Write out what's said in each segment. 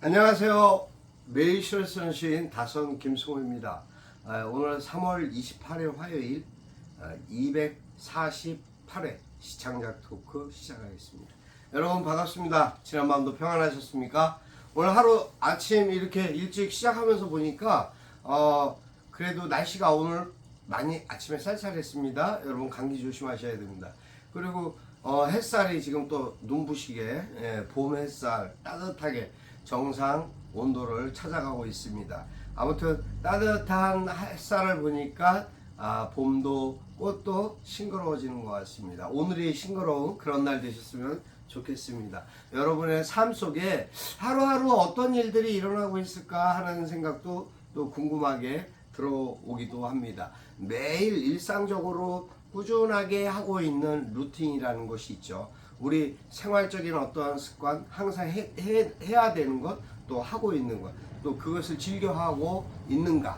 안녕하세요. 매일 시를 쓰는 시인 다선 김승호입니다. 오늘 3월 28일 화요일 248회 시창작 토크 시작하겠습니다. 여러분 반갑습니다. 지난밤도 평안하셨습니까? 오늘 하루 아침 이렇게 일찍 시작하면서 보니까 그래도 날씨가 오늘 많이 아침에 쌀쌀했습니다. 여러분 감기 조심하셔야 됩니다. 그리고 햇살이 지금 또 눈부시게 봄 햇살 따뜻하게 정상 온도를 찾아가고 있습니다. 아무튼 따뜻한 햇살을 보니까 봄도 꽃도 싱그러워지는 것 같습니다. 오늘이 싱그러운 그런 날 되셨으면 좋겠습니다. 여러분의 삶 속에 하루하루 어떤 일들이 일어나고 있을까 하는 생각도 또 궁금하게 들어오기도 합니다. 매일 일상적으로 꾸준하게 하고 있는 루틴이라는 것이 있죠. 우리 생활적인 어떠한 습관, 항상 해야 되는 것, 또 하고 있는 것, 또 그것을 즐겨하고 있는가.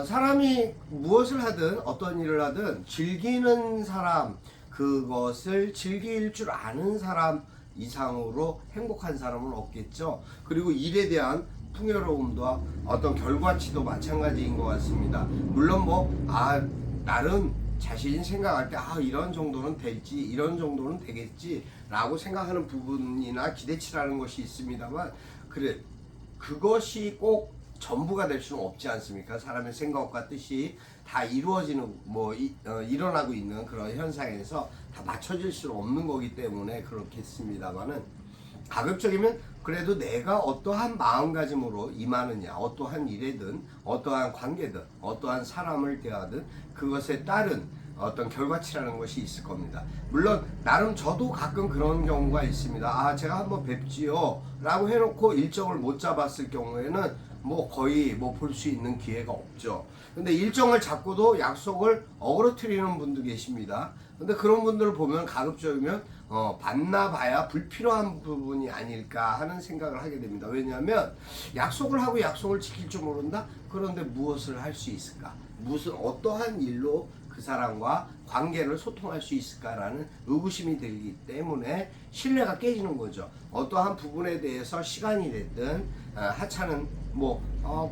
사람이 무엇을 하든 어떤 일을 하든 즐기는 사람, 그것을 즐길 줄 아는 사람 이상으로 행복한 사람은 없겠죠. 그리고 일에 대한 풍요로움과 어떤 결과치도 마찬가지인 것 같습니다. 물론 나름 자신이 생각할 때 이런 정도는 될지 이런 정도는 되겠지 라고 생각하는 부분이나 기대치라는 것이 있습니다만 그것이 꼭 전부가 될 수는 없지 않습니까? 사람의 생각과 뜻이 다 이루어지는 일어나고 있는 그런 현상에서 다 맞춰질 수는 없는 거기 때문에 그렇겠습니다만은 가급적이면 그래도 내가 어떠한 마음가짐으로 임하느냐, 어떠한 일이든 어떠한 관계든 어떠한 사람을 대하든 그것에 따른 어떤 결과치라는 것이 있을 겁니다. 물론 나름 저도 가끔 그런 경우가 있습니다. 제가 한번 뵙지요 라고 해놓고 일정을 못 잡았을 경우에는 거의 볼 수 있는 기회가 없죠. 근데 일정을 잡고도 약속을 어그러뜨리는 분도 계십니다. 근데 그런 분들을 보면 가급적이면 봤나 봐야 불필요한 부분이 아닐까 하는 생각을 하게 됩니다. 왜냐하면 약속을 하고 약속을 지킬 줄 모른다? 그런데 무엇을 할 수 있을까? 어떠한 일로 그 사람과 관계를 소통할 수 있을까라는 의구심이 들기 때문에 신뢰가 깨지는 거죠. 어떠한 부분에 대해서 시간이 됐든 하찮은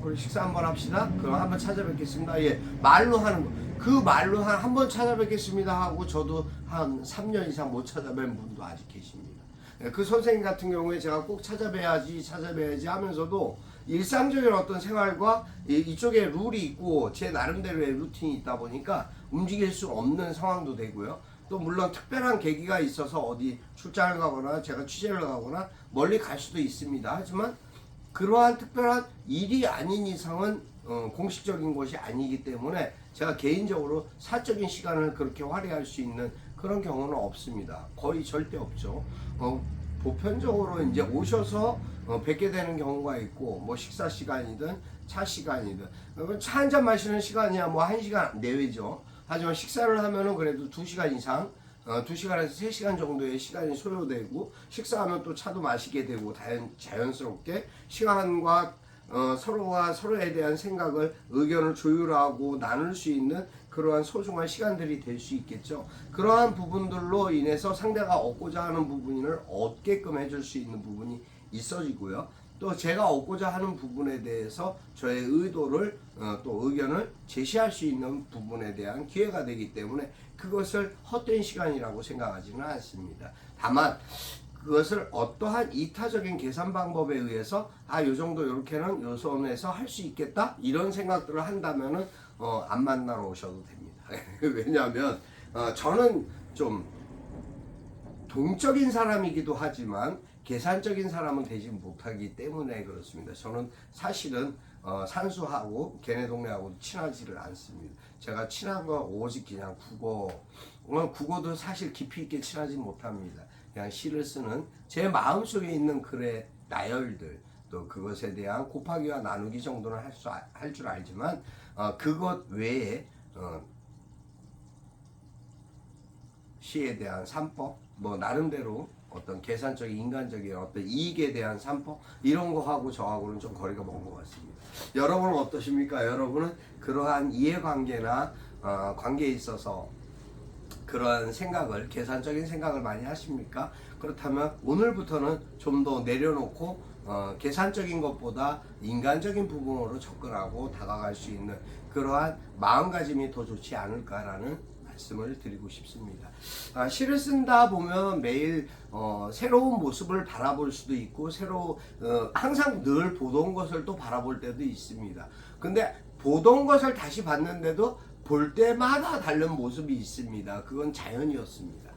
그래 식사 한번 합시다. 그럼 한번 찾아뵙겠습니다. 말로 하는 거. 그 말로 한번 찾아뵙겠습니다 하고 저도 한 3년 이상 못 찾아뵌 분도 아직 계십니다. 그 선생님 같은 경우에 제가 꼭 찾아뵈야지 하면서도 일상적인 어떤 생활과 이쪽에 룰이 있고 제 나름대로의 루틴이 있다 보니까 움직일 수 없는 상황도 되고요. 또 물론 특별한 계기가 있어서 어디 출장을 가거나 제가 취재를 가거나 멀리 갈 수도 있습니다. 하지만 그러한 특별한 일이 아닌 이상은 공식적인 것이 아니기 때문에 제가 개인적으로 사적인 시간을 그렇게 할애할 수 있는 그런 경우는 없습니다. 거의 절대 없죠. 보편적으로 이제 오셔서 뵙게 되는 경우가 있고 식사 시간이든 차 시간이든 차 한잔 마시는 시간이야 1시간 내외죠. 하지만 식사를 하면은 그래도 2시간 이상 2시간에서 3시간 정도의 시간이 소요되고 식사하면 또 차도 마시게 되고 자연스럽게 시간과 서로가 서로에 대한 생각을 의견을 조율하고 나눌 수 있는 그러한 소중한 시간들이 될 수 있겠죠. 그러한 부분들로 인해서 상대가 얻고자 하는 부분을 얻게끔 해줄 수 있는 부분이 있어지고요. 또 제가 얻고자 하는 부분에 대해서 저의 의도를 또 의견을 제시할 수 있는 부분에 대한 기회가 되기 때문에 그것을 헛된 시간이라고 생각하지는 않습니다. 다만 그것을 어떠한 이타적인 계산 방법에 의해서 요 정도 이렇게는 요 선에서 할 수 있겠다 이런 생각들을 한다면은 안 만나러 오셔도 됩니다. 왜냐하면 저는 좀 동적인 사람이기도 하지만 계산적인 사람은 되지 못하기 때문에 그렇습니다. 저는 사실은 산수하고 걔네 동네하고 친하지를 않습니다. 제가 친한 건 오직 그냥 국어도 사실 깊이 있게 친하지 못합니다. 그냥 시를 쓰는 제 마음속에 있는 글의 나열들 또 그것에 대한 곱하기와 나누기 정도는 할 줄 알지만 그것 외에 시에 대한 산법 나름대로 어떤 계산적인 인간적인 어떤 이익에 대한 산법 이런 거하고 저하고는 좀 거리가 먼 것 같습니다. 여러분은 어떠십니까? 여러분은 그러한 이해관계나 관계에 있어서 그러한 생각을 계산적인 생각을 많이 하십니까? 그렇다면 오늘부터는 좀 더 내려놓고 계산적인 것보다 인간적인 부분으로 접근하고 다가갈 수 있는 그러한 마음가짐이 더 좋지 않을까라는 말씀을 드리고 싶습니다. 시를 쓴다 보면 매일 새로운 모습을 바라볼 수도 있고 항상 늘 보던 것을 또 바라볼 때도 있습니다. 근데 보던 것을 다시 봤는데도 볼 때마다 다른 모습이 있습니다. 그건 자연이었습니다.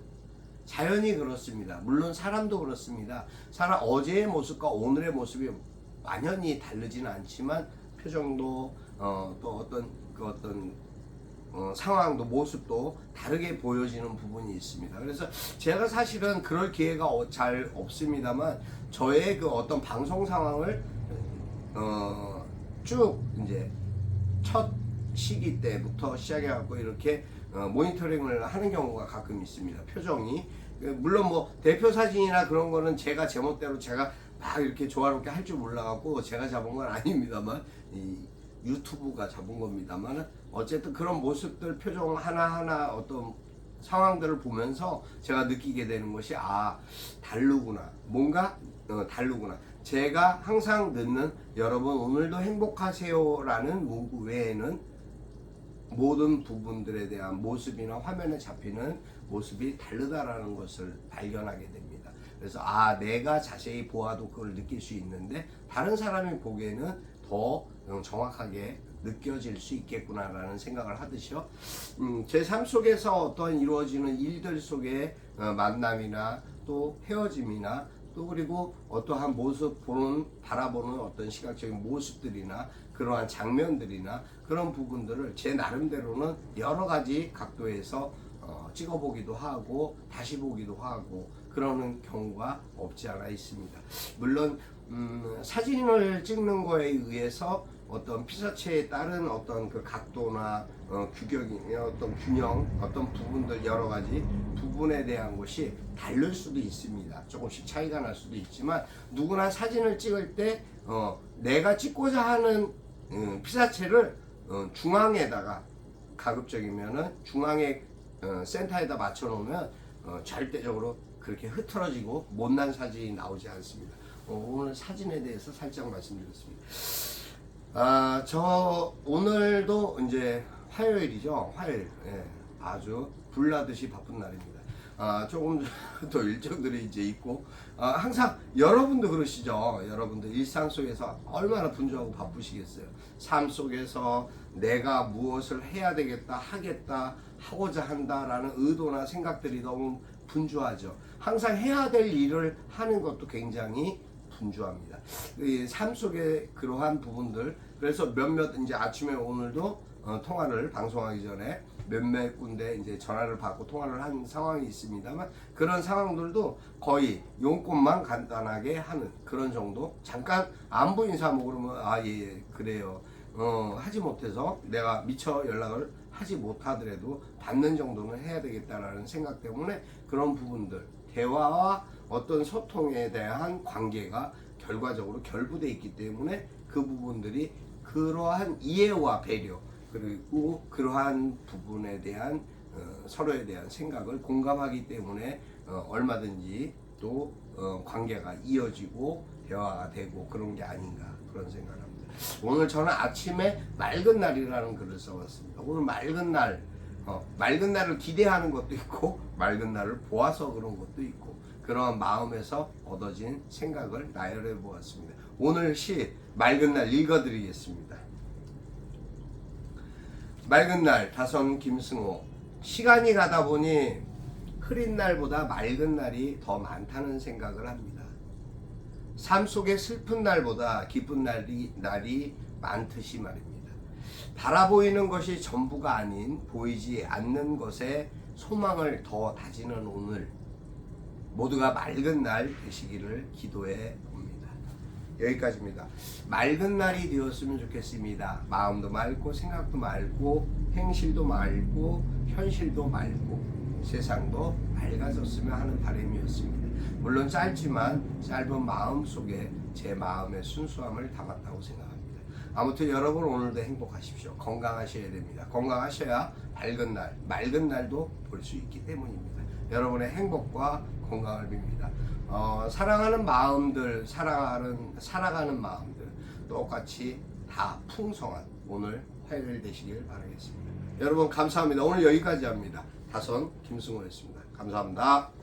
자연이 그렇습니다. 물론 사람도 그렇습니다. 어제의 모습과 오늘의 모습이 완연히 다르지는 않지만 표정도 또 어떤 상황도 모습도 다르게 보여지는 부분이 있습니다. 그래서 제가 사실은 그럴 기회가 잘 없습니다만 저의 그 어떤 방송 상황을 쭉 이제 첫 시기 때부터 시작해갖고 이렇게 모니터링을 하는 경우가 가끔 있습니다. 표정이 물론 뭐 대표 사진이나 그런 거는 제가 제멋대로 제가 막 이렇게 조화롭게 할 줄 몰라갖고 제가 잡은 건 아닙니다만 유튜브가 잡은 겁니다만 어쨌든 그런 모습들 표정 하나하나 어떤 상황들을 보면서 제가 느끼게 되는 것이 다르구나 뭔가 다르구나. 제가 항상 듣는 여러분 오늘도 행복하세요라는 문구 외에는 모든 부분들에 대한 모습이나 화면에 잡히는 모습이 다르다라는 것을 발견하게 됩니다. 그래서 내가 자세히 보아도 그걸 느낄 수 있는데 다른 사람이 보기에는 더 정확하게 느껴질 수 있겠구나라는 생각을 하듯이요. 제 삶 속에서 어떤 이루어지는 일들 속에 만남이나 또 헤어짐이나 또 그리고 어떠한 모습 바라보는 어떤 시각적인 모습들이나 그러한 장면들이나 그런 부분들을 제 나름대로는 여러 가지 각도에서 찍어보기도 하고 다시 보기도 하고 그러는 경우가 없지 않아 있습니다. 물론 사진을 찍는 거에 의해서 어떤 피사체에 따른 어떤 그 각도나 어떤 균형, 어떤 부분들 여러 가지 부분에 대한 것이 다를 수도 있습니다. 조금씩 차이가 날 수도 있지만 누구나 사진을 찍을 때 내가 찍고자 하는 피사체를 중앙에다가 가급적이면은 중앙에 센터에다 맞춰 놓으면 절대적으로 그렇게 흐트러지고 못난 사진이 나오지 않습니다. 오늘 사진에 대해서 살짝 말씀드렸습니다. 저 오늘도 이제 화요일이죠. 화요일. 아주 불나듯이 바쁜 날입니다. 조금 더 일정들이 이제 있고 항상 여러분도 그러시죠. 여러분들 일상 속에서 얼마나 분주하고 바쁘시겠어요. 삶 속에서 내가 무엇을 해야 되겠다, 하겠다, 하고자 한다라는 의도나 생각들이 너무 분주하죠. 항상 해야 될 일을 하는 것도 굉장히 분주합니다. 이 삶 속의 그러한 부분들, 그래서 몇몇 이제 아침에 오늘도 통화를 방송하기 전에 몇몇 군데 이제 전화를 받고 통화를 한 상황이 있습니다만 그런 상황들도 거의 용건만 간단하게 하는 그런 정도. 잠깐 안부 인사 뭐 그러면 예 그래요. 하지 못해서 내가 미처 연락을 하지 못하더라도 받는 정도는 해야 되겠다라는 생각 때문에 그런 부분들, 대화와 어떤 소통에 대한 관계가 결과적으로 결부되어 있기 때문에 그 부분들이 그러한 이해와 배려 그리고 그러한 부분에 대한 서로에 대한 생각을 공감하기 때문에 얼마든지 또 관계가 이어지고 대화가 되고 그런 게 아닌가 그런 생각을 합니다. 오늘 저는 아침에 맑은 날이라는 글을 써봤습니다. 오늘 맑은 날을 기대하는 것도 있고 맑은 날을 보아서 그런 것도 있고 그러한 마음에서 얻어진 생각을 나열해 보았습니다. 오늘 시 맑은 날 읽어드리겠습니다. 맑은 날 다선 김승호. 시간이 가다 보니 흐린 날보다 맑은 날이 더 많다는 생각을 합니다. 삶 속에 슬픈 날보다 기쁜 날이 많듯이 말입니다. 바라보이는 것이 전부가 아닌 보이지 않는 것에 소망을 더 다지는 오늘 모두가 맑은 날 되시기를 기도해 봅니다. 여기까지입니다. 맑은 날이 되었으면 좋겠습니다. 마음도 맑고 생각도 맑고 행실도 맑고 현실도 맑고 세상도 맑아졌으면 하는 바람이었습니다. 물론 짧지만 짧은 마음 속에 제 마음의 순수함을 담았다고 생각합니다. 아무튼 여러분 오늘도 행복하십시오. 건강하셔야 됩니다. 건강하셔야 맑은 날도 볼 수 있기 때문입니다. 여러분의 행복과 건강을 빕니다. 사랑하는 마음들, 살아가는 마음들 똑같이 다 풍성한 오늘 화요일 되시길 바라겠습니다. 여러분 감사합니다. 오늘 여기까지 합니다. 다선 김승호였습니다. 감사합니다.